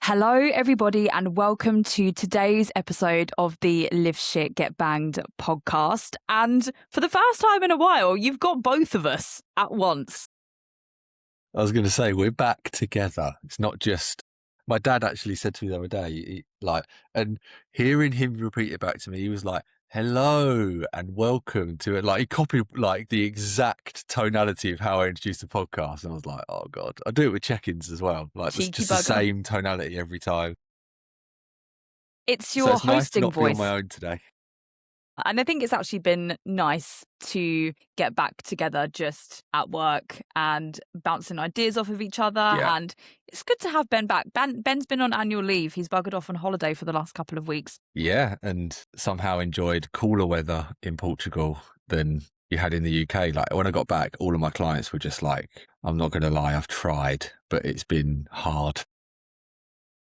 Hello, everybody, and welcome to today's episode of the Live Shit, Get Banged podcast. And for the first time in a while, you've got both of us at once. I was going to say, we're back together. It's not just... My dad actually said to me the other day, and hearing him repeat it back to me, he was like, hello and welcome to it. Like, he copied like the exact tonality of how I introduced the podcast. And I was like, oh God. I do it with check-ins as well. Like, it's Cheeky just bugger. the same tonality every time. It's So your it's nice to hosting not be voice. on my own today. And I think it's actually been nice to get back together just at work and bouncing ideas off of each other. Yeah. And it's good to have Ben back. Ben's been on annual leave. He's buggered off on holiday for the last couple of weeks. Yeah, and somehow enjoyed cooler weather in Portugal than you had in the UK. Like, when I got back, all of my clients were just like, I'm not going to lie, I've tried, but it's been hard.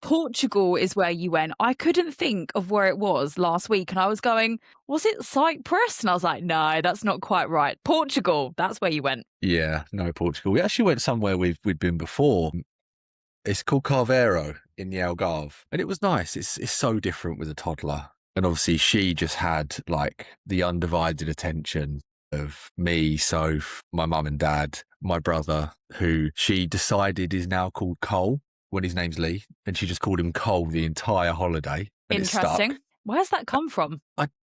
Portugal is where you went. I couldn't think of where it was last week. And I was going, was it Cyprus? And I was like, no, that's not quite right. Portugal, that's where you went. Yeah, no, Portugal. We actually went somewhere we'd been before. It's called Carveiro in the Algarve. And it was nice. It's so different with a toddler. And obviously she just had like the undivided attention of me, Soph, my mum and dad, my brother, who she decided is now called Cole when his name's Lee, and she just called him Cole the entire holiday. Interesting. Where's that come from?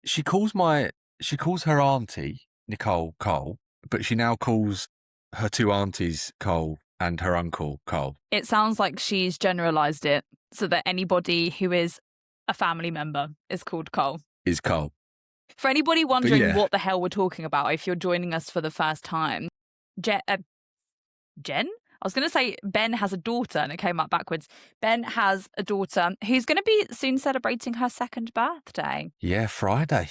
She calls her auntie Nicole Cole, but she now calls her two aunties Cole and her uncle Cole. It sounds like she's generalised it so that anybody who is a family member is called Cole. Is Cole. For anybody wondering what the hell we're talking about, if you're joining us for the first time, Jen? I was going to say Ben has a daughter, and it came out backwards. Ben has a daughter who's going to be soon celebrating her second birthday. Yeah, Friday.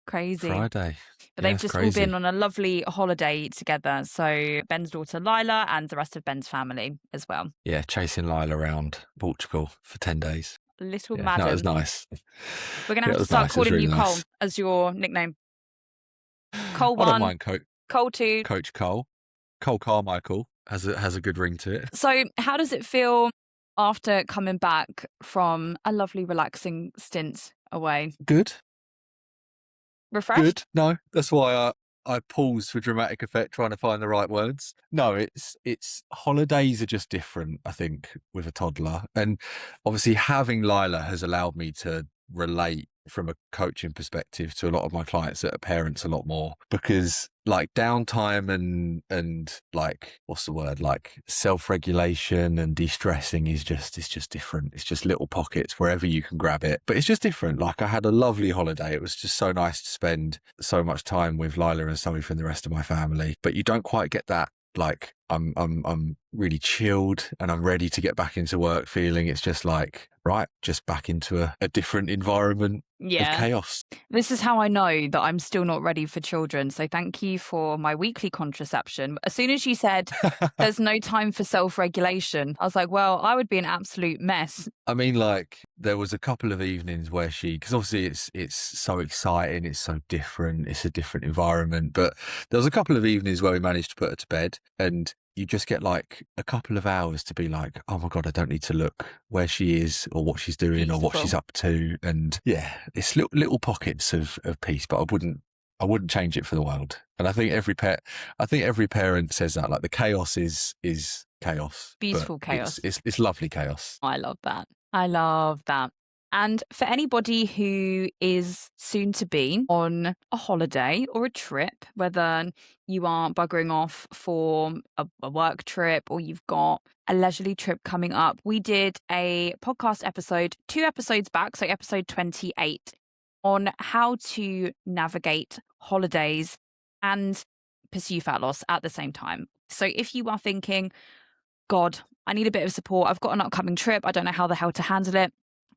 Crazy. Friday. But they've just all been on a lovely holiday together. So Ben's daughter Lila and the rest of Ben's family as well. Yeah, chasing Lila around Portugal for 10 days. Little madam. No, it was nice. We're going to have to start calling you Cole as your nickname. Cole 1. I don't mind Cole 2. Coach Cole. Cole Carmichael has a good ring to it. So how does it feel after coming back from a lovely relaxing stint away? Good. Refreshed? Good. No, that's why I paused for dramatic effect, trying to find the right words. No, it's holidays are just different, I think, with a toddler. And obviously having Lila has allowed me to relate from a coaching perspective to a lot of my clients that are parents a lot more, because like downtime and like, what's the word, like self-regulation and de-stressing it's just different. It's just little pockets wherever you can grab it, but it's just different. Like, I had a lovely holiday. It was just so nice to spend so much time with Lila and Zoe from the rest of my family, but you don't quite get that. Like, I'm really chilled and I'm ready to get back into work feeling. It's just like, right, just back into a different environment of chaos. This is how I know that I'm still not ready for children. So thank you for my weekly contraception. As soon as you said there's no time for self-regulation, I was like, well, I would be an absolute mess. I mean, like, there was a couple of evenings where because obviously it's so exciting, it's so different, it's a different environment, but there was a couple of evenings where we managed to put her to bed, and you just get like a couple of hours to be like, oh my God, I don't need to look where she is or what she's doing or what she's up to. And yeah, it's little pockets of peace, but I wouldn't change it for the world. And I think every parent says that, like, the chaos is chaos. Beautiful chaos. It's lovely chaos. I love that. And for anybody who is soon to be on a holiday or a trip, whether you are buggering off for a work trip or you've got a leisurely trip coming up, we did a podcast episode 2 episodes back, so episode 28, on how to navigate holidays and pursue fat loss at the same time. So if you are thinking, God, I need a bit of support, I've got an upcoming trip, I don't know how the hell to handle it,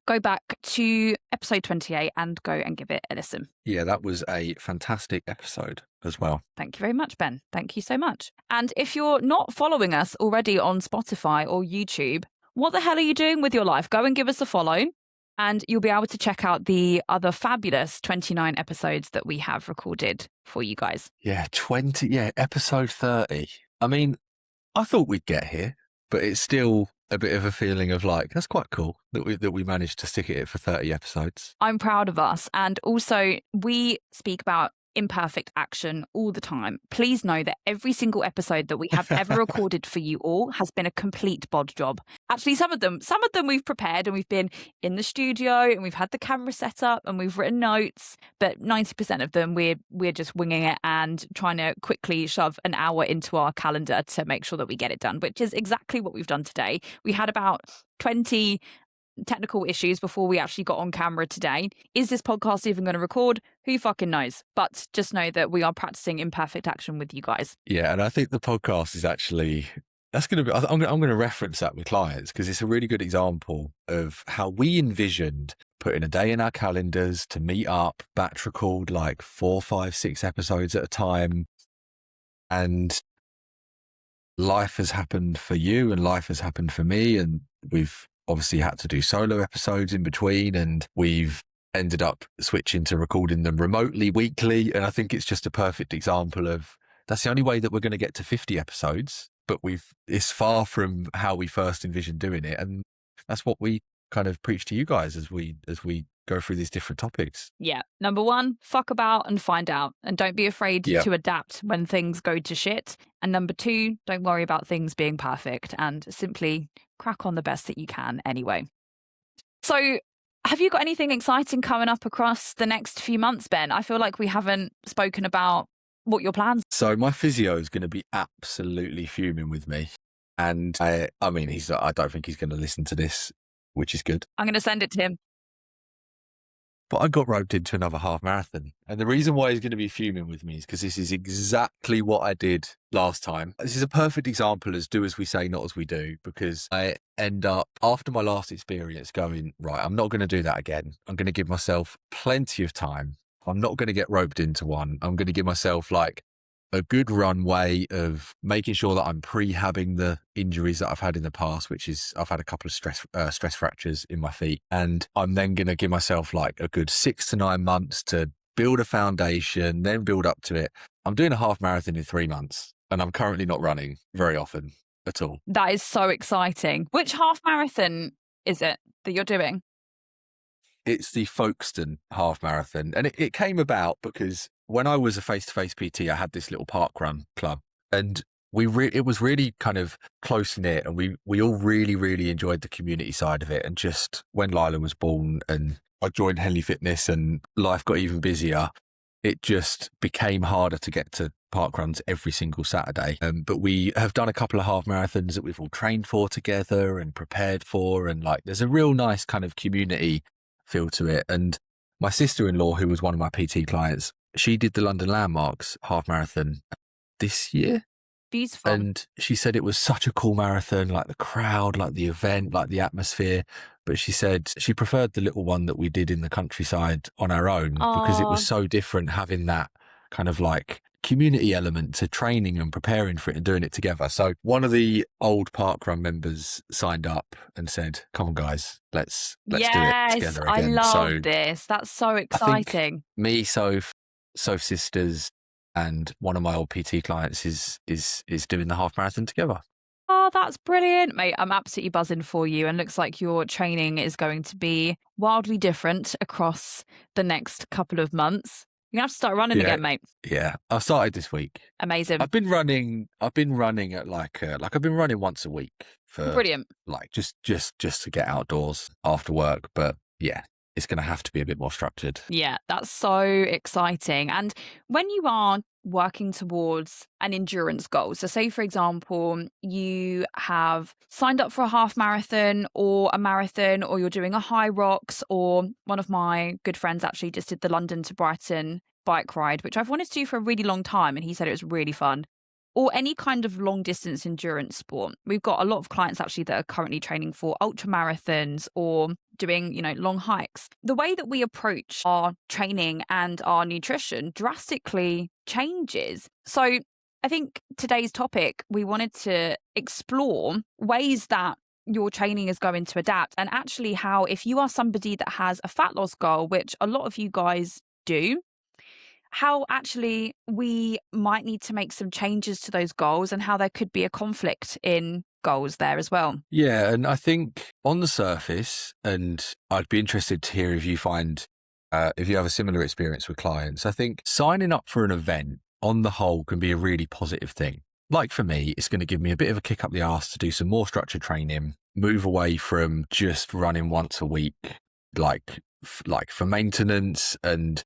go back to episode 28 and go and give it a listen. Yeah, that was a fantastic episode as well. Thank you very much, Ben. Thank you so much. And if you're not following us already on Spotify or YouTube, what the hell are you doing with your life? Go and give us a follow, and you'll be able to check out the other fabulous 29 episodes that we have recorded for you guys. Yeah, episode 30. I mean, I thought we'd get here, but it's still a bit of a feeling of like, that's quite cool that we managed to stick at it for 30 episodes. I'm proud of us. And also, we speak about imperfect action all the time. Please know that every single episode that we have ever recorded for you all has been a complete bod job. Actually, some of them we've prepared and we've been in the studio and we've had the camera set up and we've written notes, but 90% of them we're just winging it and trying to quickly shove an hour into our calendar to make sure that we get it done, which is exactly what we've done today. We had about 20 technical issues before we actually got on camera today. Is this podcast even going to record? Who fucking knows? But just know that we are practicing imperfect action with you guys. Yeah, and I think the podcast is actually that's going to be. I'm going to reference that with clients because it's a really good example of how we envisioned putting a day in our calendars to meet up, batch record like 4, 5, 6 episodes at a time, and life has happened for you and life has happened for me, and we've obviously had to do solo episodes in between, and we've ended up switching to recording them remotely weekly. And I think it's just a perfect example of that's the only way that we're going to get to 50 episodes, but it's far from how we first envisioned doing it. And that's what we kind of preach to you guys as we go through these different topics. Yeah. Number one, fuck about and find out. And don't be afraid to adapt when things go to shit. And number two, don't worry about things being perfect and simply crack on the best that you can anyway. So have you got anything exciting coming up across the next few months, Ben? I feel like we haven't spoken about what your plans. So my physio is going to be absolutely fuming with me. And I mean, I don't think he's going to listen to this, which is good. I'm going to send it to him. But I got roped into another half marathon. And the reason why he's going to be fuming with me is because this is exactly what I did last time. This is a perfect example as do as we say, not as we do, because I end up, after my last experience, going, right, I'm not going to do that again. I'm going to give myself plenty of time. I'm not going to get roped into one. I'm going to give myself like a good runway of making sure that I'm prehabbing the injuries that I've had in the past, which is I've had a couple of stress fractures in my feet. And I'm then going to give myself like a good 6 to 9 months to build a foundation, then build up to it. I'm doing a half marathon in 3 months and I'm currently not running very often at all. That is so exciting. Which half marathon is it that you're doing? It's the Folkestone half marathon. And it came about because when I was a face-to-face PT, I had this little park run club, and it was really kind of close knit, and we all really, really enjoyed the community side of it. And just when Lila was born and I joined Henley Fitness and life got even busier, it just became harder to get to park runs every single Saturday. But we have done a couple of half marathons that we've all trained for together and prepared for. And like, there's a real nice kind of community feel to it. And my sister-in-law, who was one of my PT clients, she did the London Landmarks half marathon this year. Beautiful. And she said it was such a cool marathon, like the crowd, like the event, like the atmosphere. But she said she preferred the little one that we did in the countryside on our own because it was so different having that kind of like community element to training and preparing for it and doing it together. So one of the old parkrun members signed up and said, come on guys, let's do it together again. I love this. That's so exciting. Me, Soph sisters, and one of my old PT clients is doing the half marathon together. Oh, that's brilliant, mate. I'm absolutely buzzing for you. And looks like your training is going to be wildly different across the next couple of months. You're going to have to start running again, mate. Yeah, I started this week. Amazing. I've been running at I've been running once a week for brilliant. Like just to get outdoors after work. But yeah, it's going to have to be a bit more structured. Yeah, that's so exciting. And when you are working towards an endurance goal, so say, for example, you have signed up for a half marathon or a marathon, or you're doing a high rocks, or one of my good friends actually just did the London to Brighton bike ride, which I've wanted to do for a really long time. And he said it was really fun. Or any kind of long distance endurance sport. We've got a lot of clients actually that are currently training for ultra marathons or doing, long hikes. The way that we approach our training and our nutrition drastically changes. So I think today's topic, we wanted to explore ways that your training is going to adapt, and actually how, if you are somebody that has a fat loss goal, which a lot of you guys do, how actually we might need to make some changes to those goals and how there could be a conflict in goals there as well. Yeah, and I think on the surface, and I'd be interested to hear if you have a similar experience with clients. I think signing up for an event on the whole can be a really positive thing. Like for me, it's going to give me a bit of a kick up the arse to do some more structured training, move away from just running once a week, like for maintenance and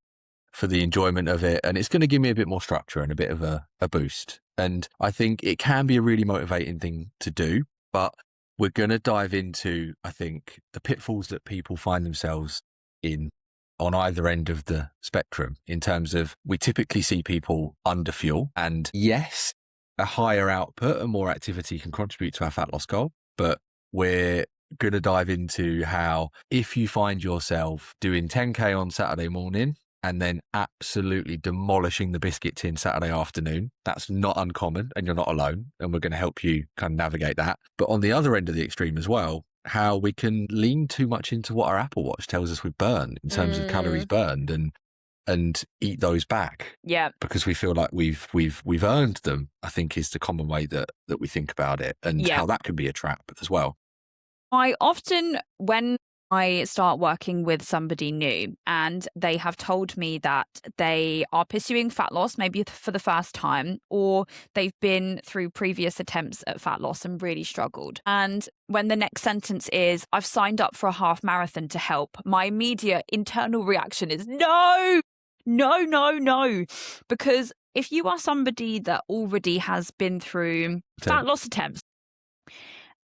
for the enjoyment of it. And it's going to give me a bit more structure and a bit of a boost. And I think it can be a really motivating thing to do, but we're going to dive into, I think, the pitfalls that people find themselves in on either end of the spectrum in terms of we typically see people under fuel. And yes, a higher output and more activity can contribute to our fat loss goal, but we're going to dive into how if you find yourself doing 10K on Saturday morning and then absolutely demolishing the biscuit tin Saturday afternoon, that's not uncommon and you're not alone. And we're going to help you kind of navigate that. But on the other end of the extreme as well, how we can lean too much into what our Apple Watch tells us we burn in terms of calories burned and eat those back. Yeah. Because we feel like we've earned them, I think is the common way that we think about it, and Yeah. how that can be a trap as well. I often, when I start working with somebody new and they have told me that they are pursuing fat loss, maybe for the first time, or they've been through previous attempts at fat loss and really struggled. And when the next sentence is, I've signed up for a half marathon to help, my immediate internal reaction is, no, no, no, no. Because if you are somebody that already has been through fat loss attempts,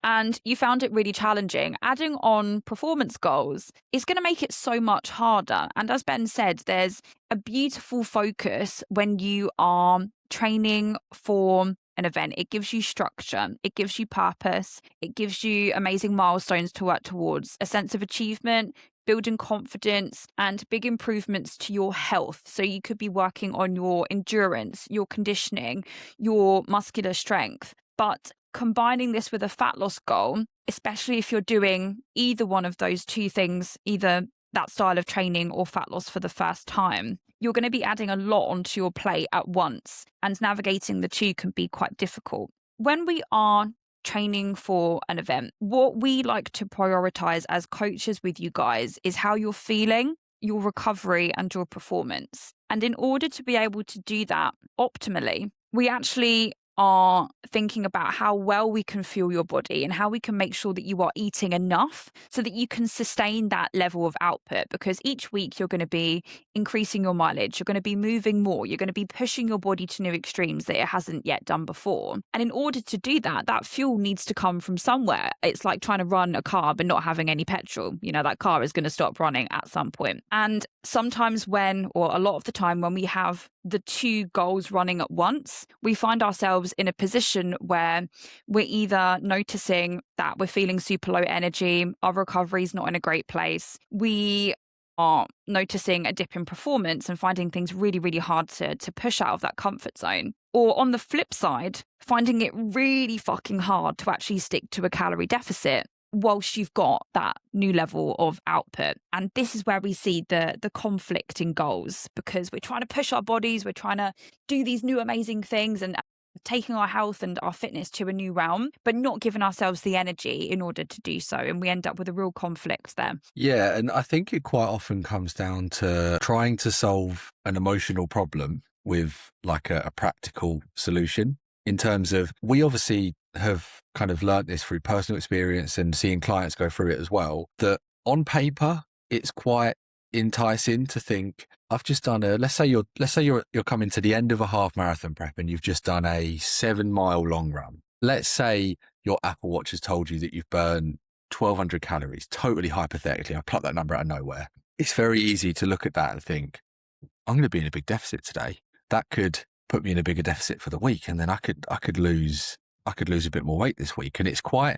and you found it really challenging, adding on performance goals is going to make it so much harder. And as Ben said, there's a beautiful focus when you are training for an event. It gives you structure, it gives you purpose, it gives you amazing milestones to work towards, a sense of achievement, building confidence, and big improvements to your health. So you could be working on your endurance, your conditioning, your muscular strength. But combining this with a fat loss goal, especially if you're doing either one of those two things, either that style of training or fat loss for the first time, you're going to be adding a lot onto your plate at once, and navigating the two can be quite difficult. When we are training for an event, what we like to prioritize as coaches with you guys is how you're feeling, your recovery, and your performance. And in order to be able to do that optimally, we actually are thinking about how well we can fuel your body and how we can make sure that you are eating enough so that you can sustain that level of output. Because each week you're going to be increasing your mileage, you're going to be moving more, you're going to be pushing your body to new extremes that it hasn't yet done before. And in order to do that, that fuel needs to come from somewhere. It's like trying to run a car but not having any petrol. You know, that car is going to stop running at some point. And sometimes or a lot of the time when we have the two goals running at once, we find ourselves in a position where we're either noticing that we're feeling super low energy, our recovery is not in a great place, we are noticing a dip in performance and finding things really, really hard to push out of that comfort zone. Or on the flip side, finding it really fucking hard to actually stick to a calorie deficit whilst you've got that new level of output. And this is where we see the conflict in goals, because we're trying to push our bodies, we're trying to do these new amazing things and taking our health and our fitness to a new realm, but not giving ourselves the energy in order to do so. And we end up with a real conflict there. Yeah, and I think it quite often comes down to trying to solve an emotional problem with like a practical solution. In terms of, we obviously have kind of learnt this through personal experience and seeing clients go through it as well, that on paper, it's quite enticing to think, I've just done let's say you're coming to the end of a half marathon prep and you've just done a 7-mile long run. Let's say your Apple Watch has told you that you've burned 1,200 calories, totally hypothetically. I plucked that number out of nowhere. It's very easy to look at that and think, I'm going to be in a big deficit today. That could put me in a bigger deficit for the week, and then I could lose a bit more weight this week. And it's quite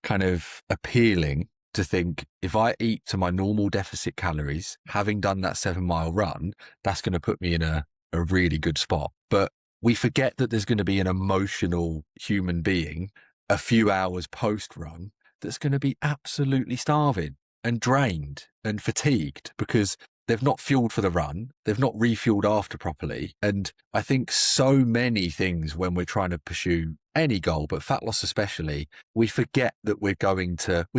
kind of appealing to think, if I eat to my normal deficit calories, having done that 7-mile run, that's going to put me in a really good spot. But we forget that there's going to be an emotional human being a few hours post run that's going to be absolutely starving and drained and fatigued, because they've not fueled for the run, they've not refueled after properly. And I think so many things when we're trying to pursue any goal, but fat loss especially, we forget that we're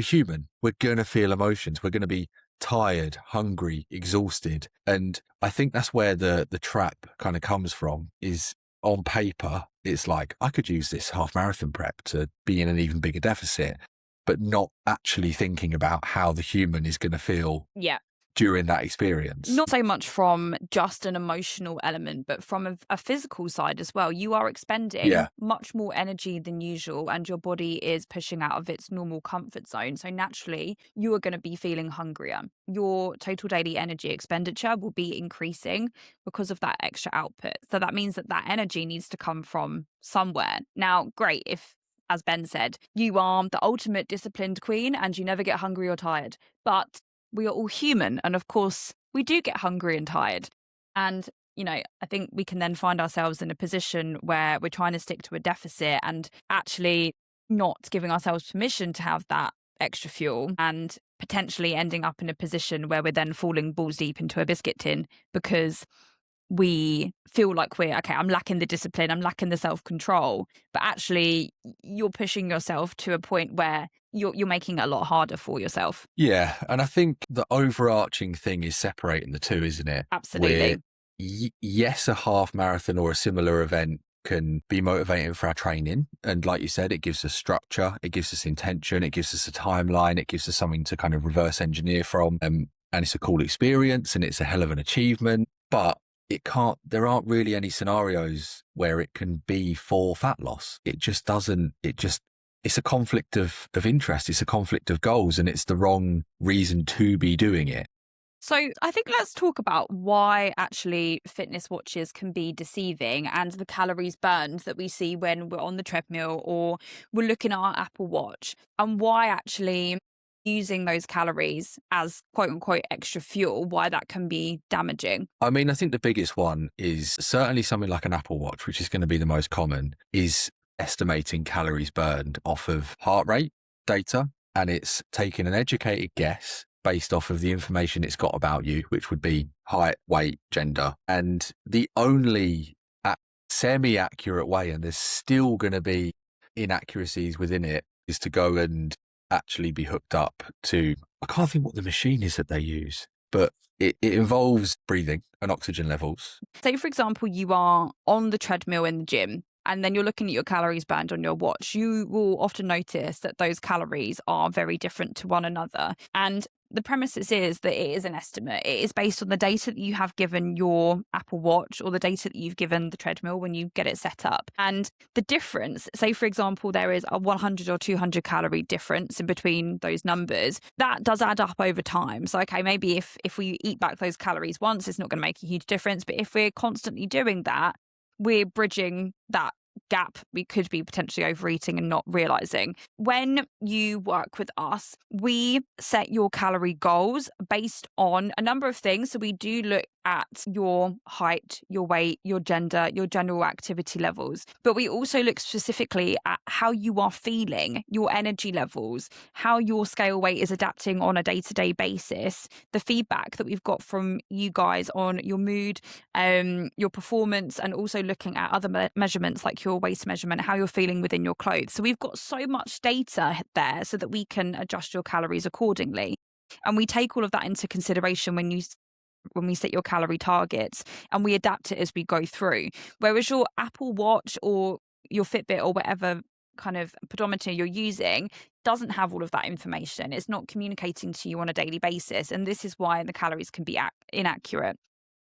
human. We're going to feel emotions. We're going to be tired, hungry, exhausted. And I think that's where the trap kind of comes from, is on paper, it's like, I could use this half marathon prep to be in an even bigger deficit, but not actually thinking about how the human is going to feel Yeah. during that experience. Not so much from just an emotional element, but from a physical side as well. You are expending much more energy than usual, and your body is pushing out of its normal comfort zone. So naturally, you are going to be feeling hungrier. Your total daily energy expenditure will be increasing because of that extra output. So that means that that energy needs to come from somewhere. Now, great if, as Ben said, you are the ultimate disciplined queen and you never get hungry or tired. But we are all human. And of course, we do get hungry and tired. And, I think we can then find ourselves in a position where we're trying to stick to a deficit and actually not giving ourselves permission to have that extra fuel, and potentially ending up in a position where we're then falling balls deep into a biscuit tin because we feel like I'm lacking the discipline, I'm lacking the self-control, but actually you're pushing yourself to a point where you're making it a lot harder for yourself. Yeah. And I think the overarching thing is separating the two, isn't it? Absolutely. Yes, a half marathon or a similar event can be motivating for our training. And like you said, it gives us structure, it gives us intention, it gives us a timeline, it gives us something to kind of reverse engineer from. And it's a cool experience and it's a hell of an achievement. But there aren't really any scenarios where it can be for fat loss. It's a conflict of interest. It's a conflict of goals, and it's the wrong reason to be doing it. So I think let's talk about why actually fitness watches can be deceiving and the calories burned that we see when we're on the treadmill or we're looking at our Apple Watch, and why actually using those calories as quote unquote extra fuel, why that can be damaging. I mean, I think the biggest one is certainly something like an Apple Watch, which is going to be the most common, is estimating calories burned off of heart rate data. And it's taking an educated guess based off of the information it's got about you, which would be height, weight, gender. And the only semi-accurate way, and there's still going to be inaccuracies within it, is to go and actually be hooked up to, I can't think what the machine is that they use, but it involves breathing and oxygen levels. Say, for example, you are on the treadmill in the gym and then you're looking at your calories burned on your watch. You will often notice that those calories are very different to one another. And the premises is that it is an estimate. It is based on the data that you have given your Apple Watch or the data that you've given the treadmill when you get it set up. And the difference, say, for example, there is a 100 or 200 calorie difference in between those numbers, that does add up over time. So, okay, maybe if we eat back those calories once, it's not going to make a huge difference. But if we're constantly doing that, we're bridging that gap. We could be potentially overeating and not realizing. When you work with us, we set your calorie goals based on a number of things. So we do look at your height, your weight, your gender, your general activity levels. But we also look specifically at how you are feeling, your energy levels, how your scale weight is adapting on a day-to-day basis, the feedback that we've got from you guys on your mood, your performance, and also looking at other measurements like your waist measurement, how you're feeling within your clothes. So we've got so much data there so that we can adjust your calories accordingly. And we take all of that into consideration when we set your calorie targets, and we adapt it as we go through. Whereas your Apple Watch or your Fitbit or whatever kind of pedometer you're using doesn't have all of that information. It's not communicating to you on a daily basis. And this is why the calories can be inaccurate.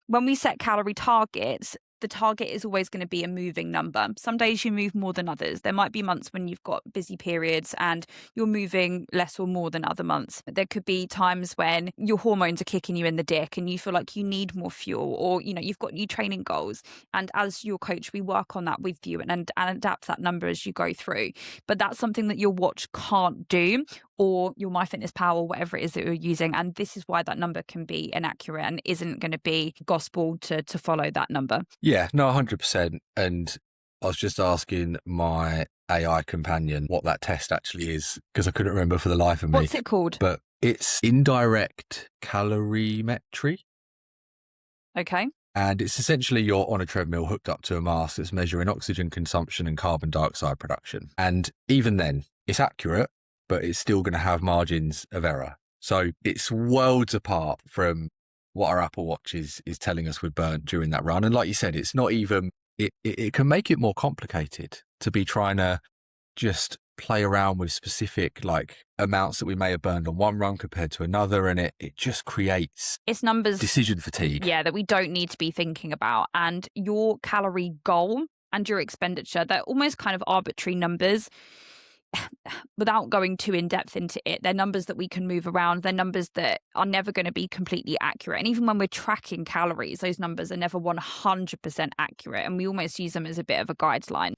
When we set calorie targets, the target is always going to be a moving number. Some days you move more than others. There might be months when you've got busy periods and you're moving less or more than other months. There could be times when your hormones are kicking you in the dick and you feel like you need more fuel, or you've got new training goals. And as your coach, we work on that with you and adapt that number as you go through. But that's something that your watch can't do, or your MyFitnessPal or whatever it is that you're using. And this is why that number can be inaccurate and isn't going to be gospel to follow that number. Yeah, no, 100%. And I was just asking my AI companion what that test actually is, because I couldn't remember for the life of me. What's it called? But it's indirect calorimetry. Okay. And it's essentially you're on a treadmill hooked up to a mask that's measuring oxygen consumption and carbon dioxide production. And even then, it's accurate, but it's still going to have margins of error. So it's worlds apart from what our Apple Watch is telling us we've burnt during that run. And like you said, it's not even, it can make it more complicated to be trying to just play around with specific like amounts that we may have burned on one run compared to another. And it just creates It's numbers, decision fatigue. yeah, that we don't need to be thinking about. And your calorie goal and your expenditure, they're almost kind of arbitrary numbers. Without going too in depth into it, they're numbers that we can move around. They're numbers that are never going to be completely accurate. And even when we're tracking calories, those numbers are never 100% accurate. And we almost use them as a bit of a guideline.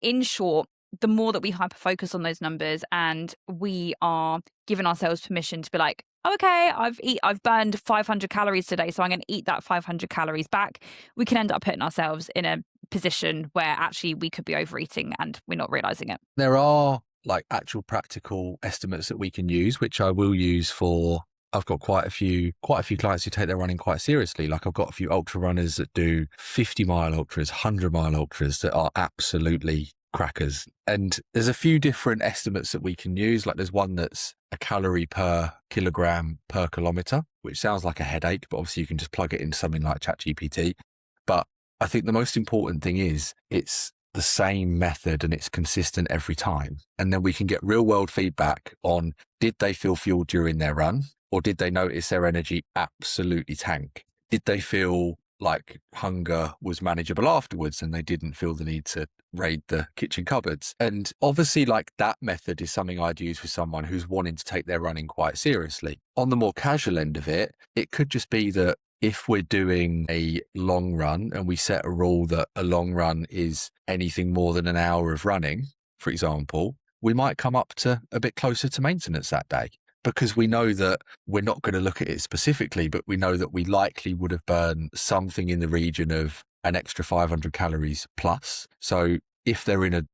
In short, the more that we hyper focus on those numbers and we are giving ourselves permission to be like, okay, I've burned 500 calories today, so I'm going to eat that 500 calories back, we can end up putting ourselves in a position where actually we could be overeating and we're not realizing it. There are like actual practical estimates that we can use, which I will use for, I've got quite a few clients who take their running quite seriously. Like I've got a few ultra runners that do 50-mile ultras, 100-mile ultras that are absolutely crackers. And there's a few different estimates that we can use. Like there's one that's a calorie per kilogram per kilometer, which sounds like a headache, but obviously you can just plug it into something like ChatGPT. But I think the most important thing is it's the same method and it's consistent every time. And then we can get real world feedback on, did they feel fueled during their run, or did they notice their energy absolutely tank? Did they feel like hunger was manageable afterwards and they didn't feel the need to raid the kitchen cupboards? And obviously like that method is something I'd use with someone who's wanting to take their running quite seriously. On the more casual end of it, it could just be that if we're doing a long run and we set a rule that a long run is anything more than an hour of running, for example, we might come up to a bit closer to maintenance that day, because we know that we're not going to look at it specifically, but we know that we likely would have burned something in the region of an extra 500 calories plus. So if they're in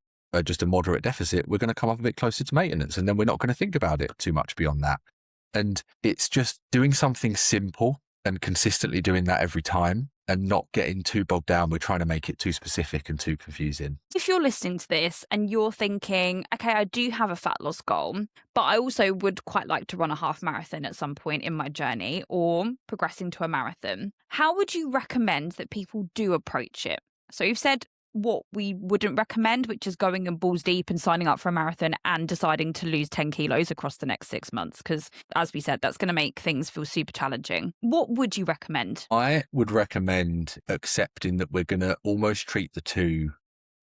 just a moderate deficit, we're going to come up a bit closer to maintenance, and then we're not going to think about it too much beyond that. And it's just doing something simple and consistently doing that every time and not getting too bogged down. We're trying to make it too specific and too confusing. If you're listening to this and you're thinking, okay, I do have a fat loss goal, but I also would quite like to run a half marathon at some point in my journey or progressing to a marathon, how would you recommend that people do approach it? So you've said what we wouldn't recommend, which is going in balls deep and signing up for a marathon and deciding to lose 10 kilos across the next 6 months. Because as we said, that's going to make things feel super challenging. What would you recommend? I would recommend accepting that we're going to almost treat the two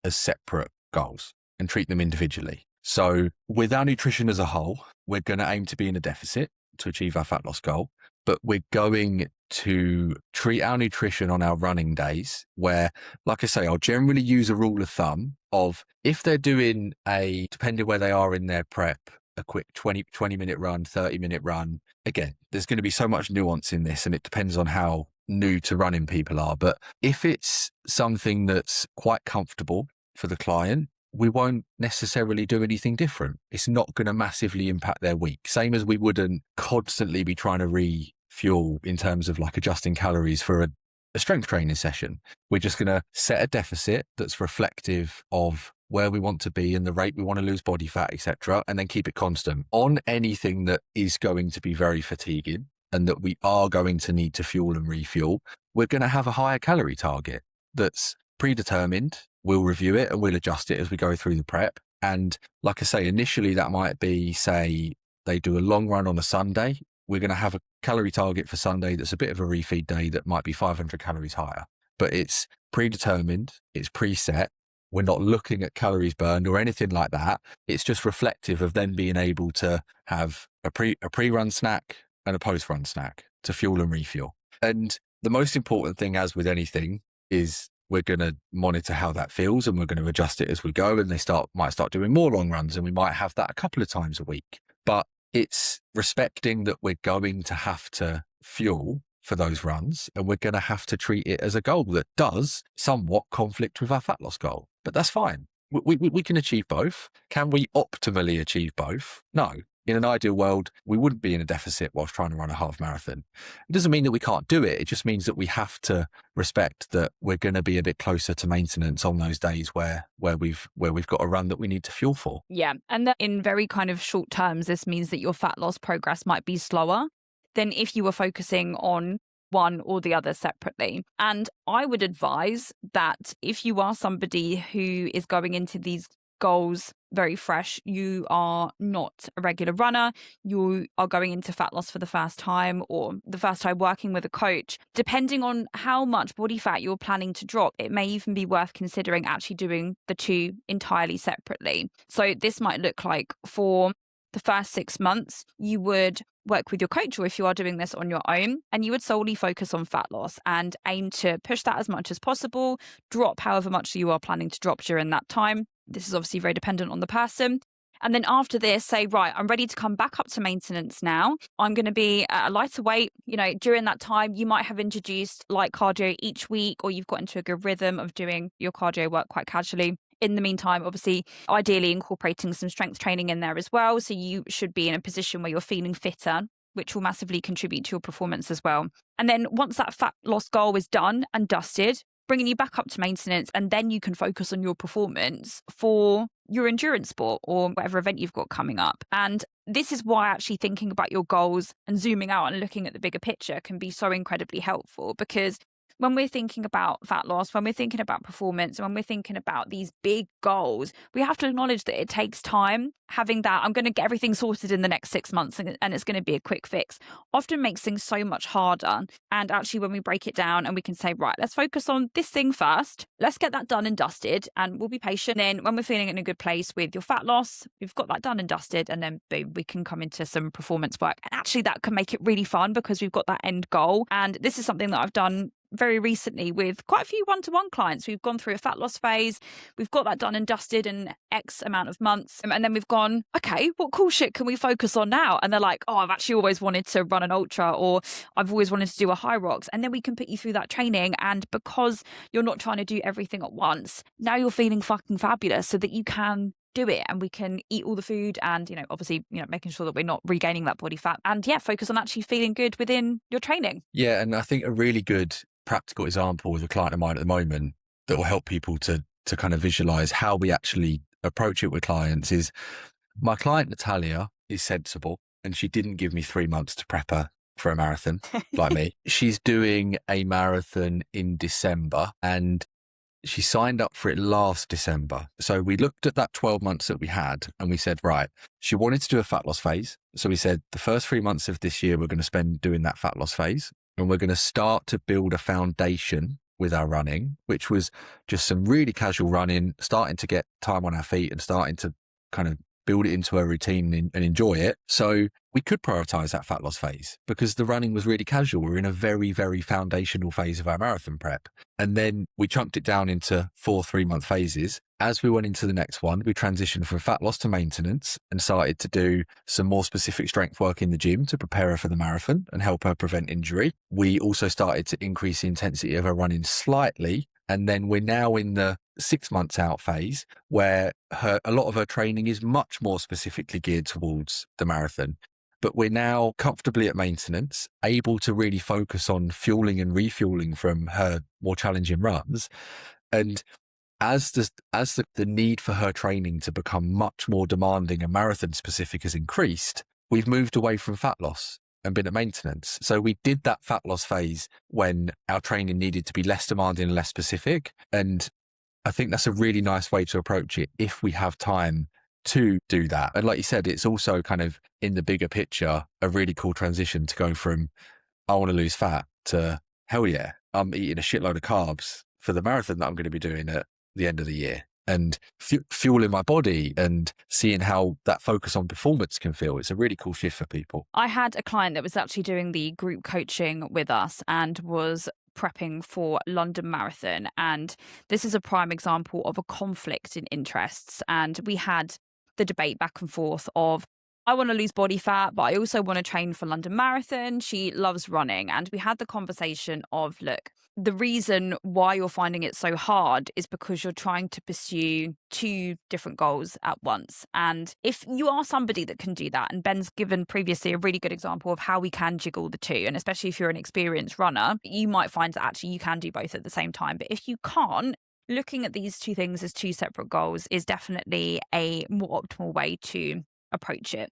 as separate goals and treat them individually. So with our nutrition as a whole, we're going to aim to be in a deficit to achieve our fat loss goal, but we're going to treat our nutrition on our running days where, like I say, I'll generally use a rule of thumb of if they're doing depending where they are in their prep, a quick 20-minute run, 30-minute run. Again, there's going to be so much nuance in this and it depends on how new to running people are. But if it's something that's quite comfortable for the client, we won't necessarily do anything different. It's not going to massively impact their week. Same as we wouldn't constantly be trying to refuel in terms of like adjusting calories for a strength training session. We're just going to set a deficit that's reflective of where we want to be and the rate we want to lose body fat, etc., and then keep it constant. On anything that is going to be very fatiguing and that we are going to need to fuel and refuel, we're going to have a higher calorie target that's predetermined. We'll review it and we'll adjust it as we go through the prep. And like I say, initially that might be, say, they do a long run on a Sunday. We're going to have a calorie target for Sunday that's a bit of a refeed day that might be 500 calories higher. But it's predetermined, it's preset. We're not looking at calories burned or anything like that. It's just reflective of them being able to have a pre-run snack and a post-run snack to fuel and refuel. And the most important thing, as with anything, is we're going to monitor how that feels and we're going to adjust it as we go. And they might start doing more long runs and we might have that a couple of times a week. But it's respecting that we're going to have to fuel for those runs and we're going to have to treat it as a goal that does somewhat conflict with our fat loss goal. But that's fine. We can achieve both. Can we optimally achieve both? No. in an ideal world, we wouldn't be in a deficit whilst trying to run a half marathon. It doesn't mean that we can't do it. It just means that we have to respect that we're going to be a bit closer to maintenance on those days where we've got a run that we need to fuel for. Yeah. And that in very kind of short terms, this means that your fat loss progress might be slower than if you were focusing on one or the other separately. And I would advise that if you are somebody who is going into these goals very fresh, you are not a regular runner, you are going into fat loss for the first time or the first time working with a coach, depending on how much body fat you're planning to drop, it may even be worth considering actually doing the two entirely separately. So this might look like for the first 6 months, you would work with your coach, or if you are doing this on your own, and you would solely focus on fat loss and aim to push that as much as possible, drop however much you are planning to drop during that time. This is obviously very dependent on the person. And then after this, say, right, I'm ready to come back up to maintenance now. I'm going to be at a lighter weight. You know, during that time, you might have introduced light cardio each week, or you've got into a good rhythm of doing your cardio work quite casually. In the meantime, obviously, ideally incorporating some strength training in there as well. So you should be in a position where you're feeling fitter, which will massively contribute to your performance as well. And then once that fat loss goal is done and dusted, bringing you back up to maintenance, and then you can focus on your performance for your endurance sport or whatever event you've got coming up. And this is why actually thinking about your goals and zooming out and looking at the bigger picture can be so incredibly helpful, because when we're thinking about fat loss, when we're thinking about performance, when we're thinking about these big goals, we have to acknowledge that it takes time. Having that, I'm going to get everything sorted in the next 6 months and it's going to be a quick fix, often makes things so much harder. And actually, when we break it down and we can say, right, let's focus on this thing first, let's get that done and dusted, and we'll be patient. Then when we're feeling in a good place with your fat loss, we've got that done and dusted, and then boom, we can come into some performance work. And actually, that can make it really fun because we've got that end goal. And this is something that I've done very recently with quite a few one-to-one clients. We've gone through a fat loss phase, we've got that done and dusted in X amount of months, and then we've gone, okay, what cool shit can we focus on now? And they're like, oh, I've actually always wanted to run an ultra, or I've always wanted to do a high rocks. And then we can put you through that training, and because you're not trying to do everything at once, now you're feeling fucking fabulous so that you can do it, and we can eat all the food and, obviously, making sure that we're not regaining that body fat, and focus on actually feeling good within your training. Yeah, and I think a really good practical example with a client of mine at the moment that will help people to kind of visualize how we actually approach it with clients is my client Natalia is sensible, and she didn't give me 3 months to prep her for a marathon like me. She's doing a marathon in December, and she signed up for it last December. So we looked at that 12 months that we had and we said, right, she wanted to do a fat loss phase. So we said the first 3 months of this year, we're going to spend doing that fat loss phase. And we're going to start to build a foundation with our running, which was just some really casual running, starting to get time on our feet and starting to kind of build it into a routine and enjoy it. So we could prioritize that fat loss phase because the running was really casual. We're in a very, very foundational phase of our marathon prep. And then we chunked it down into 4 3-month phases. As we went into the next one, we transitioned from fat loss to maintenance and started to do some more specific strength work in the gym to prepare her for the marathon and help her prevent injury. We also started to increase the intensity of her running slightly. And then we're now in the 6 months out phase where a lot of her training is much more specifically geared towards the marathon. But we're now comfortably at maintenance, able to really focus on fueling and refueling from her more challenging runs. And as the need for her training to become much more demanding and marathon specific has increased, we've moved away from fat loss and been at maintenance. So we did that fat loss phase when our training needed to be less demanding and less specific. And I think that's a really nice way to approach it if we have time to do that. And like you said, it's also kind of in the bigger picture, a really cool transition to go from I want to lose fat to hell yeah, I'm eating a shitload of carbs for the marathon that I'm going to be doing at the end of the year, and fueling my body and seeing how that focus on performance can feel. It's a really cool shift for people. I had a client that was actually doing the group coaching with us and was prepping for London Marathon. And this is a prime example of a conflict in interests. And we had the debate back and forth of, I want to lose body fat, but I also want to train for London Marathon. She loves running. And we had the conversation of, look, the reason why you're finding it so hard is because you're trying to pursue two different goals at once. And if you are somebody that can do that, and Ben's given previously a really good example of how we can jiggle the two, and especially if you're an experienced runner, you might find that actually you can do both at the same time. But if you can't, looking at these two things as two separate goals is definitely a more optimal way to approach it.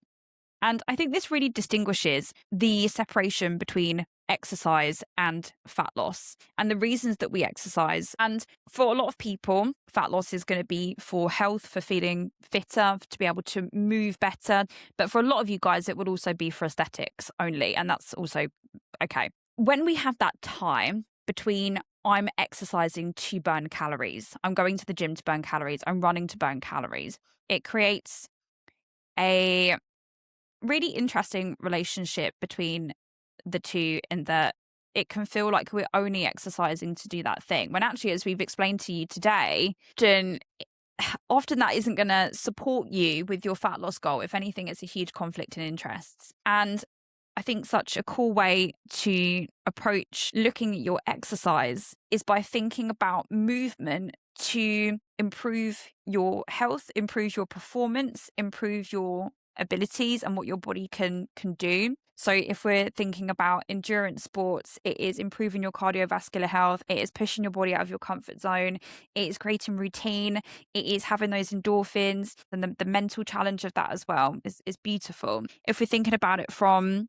And I think this really distinguishes the separation between exercise and fat loss and the reasons that we exercise. And for a lot of people, fat loss is going to be for health, for feeling fitter, to be able to move better. But for a lot of you guys, it would also be for aesthetics only. And that's also okay. When we have that time between I'm exercising to burn calories, I'm going to the gym to burn calories, I'm running to burn calories, it creates a really interesting relationship between the two, in that it can feel like we're only exercising to do that thing, when actually, as we've explained to you today, often that isn't going to support you with your fat loss goal. If anything, it's a huge conflict in interests. And I think such a cool way to approach looking at your exercise is by thinking about movement to improve your health, improve your performance, improve your abilities and what your body can do. So if we're thinking about endurance sports, it is improving your cardiovascular health, it is pushing your body out of your comfort zone, it is creating routine, it is having those endorphins, and the mental challenge of that as well is beautiful. If we're thinking about it from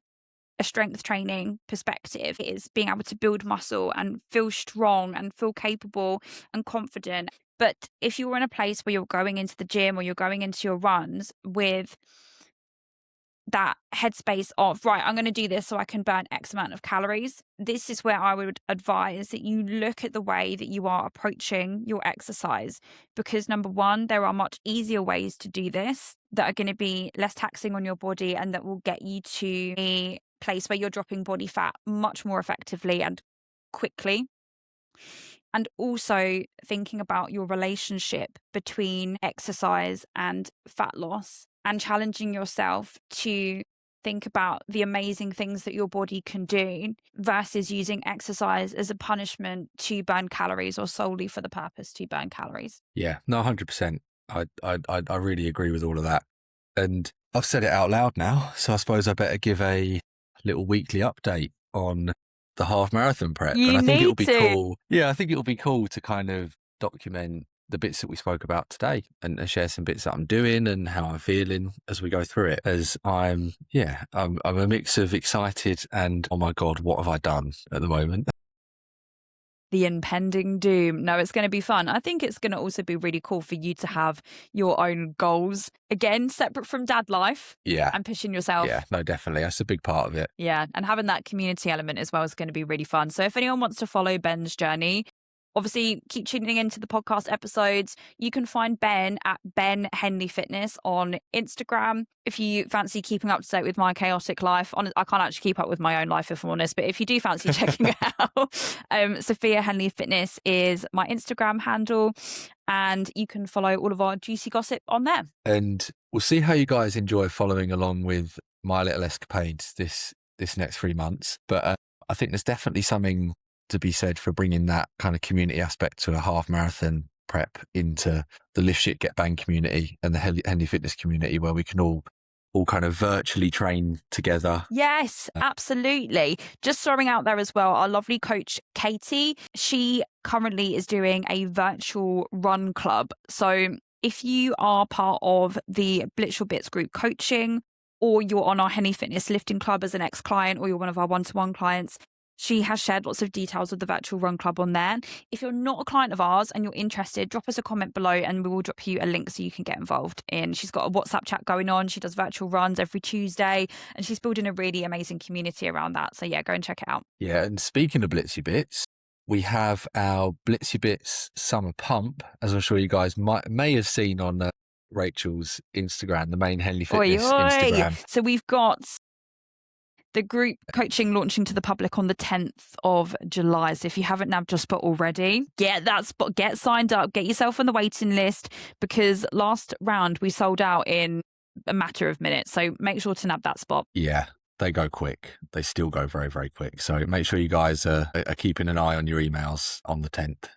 a strength training perspective, it is being able to build muscle and feel strong and feel capable and confident. But if you're in a place where you're going into the gym or you're going into your runs with that headspace of, right, I'm going to do this so I can burn X amount of calories, this is where I would advise that you look at the way that you are approaching your exercise. Because number one, there are much easier ways to do this that are going to be less taxing on your body and that will get you to a place where you're dropping body fat much more effectively and quickly. And also thinking about your relationship between exercise and fat loss, and challenging yourself to think about the amazing things that your body can do versus using exercise as a punishment to burn calories or solely for the purpose to burn calories. Yeah, no, 100%. I really agree with all of that. And I've said it out loud now, so I suppose I better give a little weekly update on the half marathon prep. And You I think it'll need be to. cool. Yeah, I think it'll be cool to kind of document the bits that we spoke about today and share some bits that I'm doing and how I'm feeling as we go through it. As I'm a mix of excited and, oh my God, what have I done at the moment? The impending doom. No, it's going to be fun. I think it's going to also be really cool for you to have your own goals, again, separate from dad life. Yeah. And pushing yourself. Yeah, no, definitely. That's a big part of it. Yeah. And having that community element as well is going to be really fun. So if anyone wants to follow Ben's journey, obviously keep tuning into the podcast episodes. You can find Ben at Ben Henley Fitness on Instagram. If you fancy keeping up to date with my chaotic life, I can't actually keep up with my own life if I'm honest, but if you do fancy checking it out, Sophia Henley Fitness is my Instagram handle, and you can follow all of our juicy gossip on there. And we'll see how you guys enjoy following along with my little escapades this next 3 months. But I think there's definitely something to be said for bringing that kind of community aspect to a half marathon prep into the Lift Shit Get Bang community and the Henley Fitness community, where we can all kind of virtually train together. Yes, absolutely. Just throwing out there as well, our lovely coach, Katie, she currently is doing a virtual run club. So if you are part of the Blitz Your Bits group coaching, or you're on our Henley Fitness lifting club as an ex-client, or you're one of our one-to-one clients, she has shared lots of details of the virtual run club on there. If you're not a client of ours and you're interested, drop us a comment below and we will drop you a link so you can get involved in. She's got a WhatsApp chat going on. She does virtual runs every Tuesday and she's building a really amazing community around that. So yeah, go and check it out. Yeah, and speaking of Blitzy Bits, we have our Blitzy Bits summer pump, as I'm sure you guys may have seen on Rachel's Instagram, the main Henley Fitness Instagram. So we've got the group coaching launching to the public on the 10th of July. So if you haven't nabbed your spot already, get that spot, get signed up, get yourself on the waiting list, because last round we sold out in a matter of minutes. So make sure to nab that spot. Yeah. they go quick. They still go very, very quick. So make sure you guys are keeping an eye on your emails on the 10th.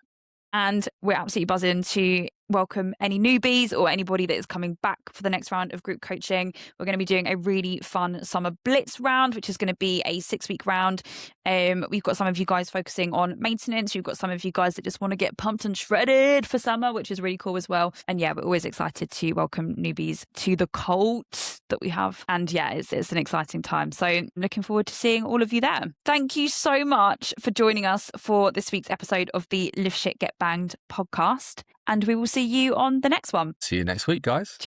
And we're absolutely buzzing to welcome any newbies or anybody that is coming back for the next round of group coaching. We're going to be doing a really fun summer blitz round, which is going to be a 6-week round. We've got some of you guys focusing on maintenance. We've got some of you guys that just want to get pumped and shredded for summer, which is really cool as well. And yeah, we're always excited to welcome newbies to the cult that we have. And yeah, it's an exciting time. So I'm looking forward to seeing all of you there. Thank you so much for joining us for this week's episode of the Live Shit Get Banged podcast. And we will see you on the next one. See you next week, guys.